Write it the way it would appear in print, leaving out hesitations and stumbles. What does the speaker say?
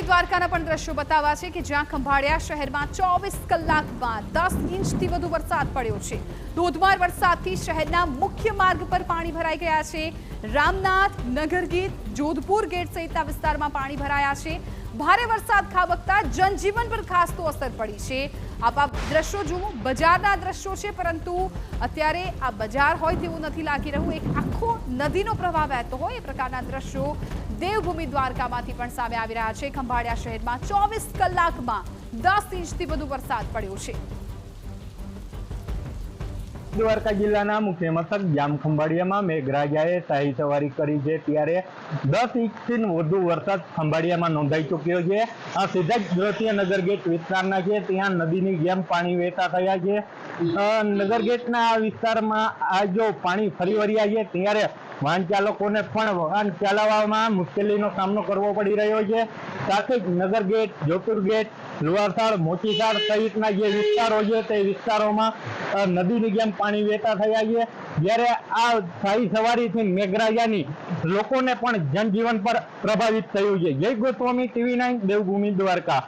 દ્વારકાના પણ દ્રશ્યો બતાવ્યા છે કે જ્યાં ખંભાળિયા શહેરમાં 24 કલાકમાં 10 ઇંચથી વધુ વરસાદ પડ્યો છે। ધોધમાર વરસાદથી શહેરના મુખ્ય માર્ગ પર પાણી ભરાઈ ગયા છે। રામનાથ, નગરગીત, જોધપુર ગેટ સહિતના વિસ્તારમાં પાણી ભરાયા છે। ભારે વરસાદ ખાબકતા જનજીવન પર ખાસ તો અસર પડી છે। આપ દ્રશ્યો જુઓ, બજારના દ્રશ્યો છે, પરંતુ અત્યારે આ બજાર હોય તેવું નથી લાગી રહ્યું। એક આખો નદીનો પ્રવાહ વહેતો હોય એ પ્રકારના દ્રશ્યો દેવભૂમિ દ્વારકામાંથી પણ સામે આવી રહ્યા છે। ખંભાળિયા શહેરમાં 24 કલાકમાં 10 ઇંચથી વધુ વરસાદ પડ્યો છે। દ્વારકા જિલ્લાના મુખ્ય મથક જામખંભાળિયામાં મેઘરાજાએ શાહી સવારી કરી છે, ત્યારે 10 ઇંચથી વધુ વરસાદ ખંભાળિયામાં નોંધાઈ ચૂક્યો છે। આ સીધા જ દ્રશ્ય નગરગેટ વિસ્તારના છે, ત્યાં નદીની જેમ પાણી વહેતા થયા છે। નગરગેટના આ વિસ્તારમાં આ જો પાણી ફરી વળ્યા છે, ત્યારે વાહન ચાલકોને પણ વાહન ચલાવવામાં મુશ્કેલીનો સામનો કરવો પડી રહ્યો છે। સાથે જ નગરગેટ, જોધપુર ગેટ, લુહારથાળ, મોચીથાળ સહિતના જે વિસ્તારો છે તે વિસ્તારોમાં નદીની જેમ પાણી વહેતા થયા છે। જ્યારે આ શાહી સવારીથી મેઘરાજાની લોકોને પણ જનજીવન પર પ્રભાવિત થયું છે। જય ગોસ્વામી, TV9 દેવભૂમિ દ્વારકા।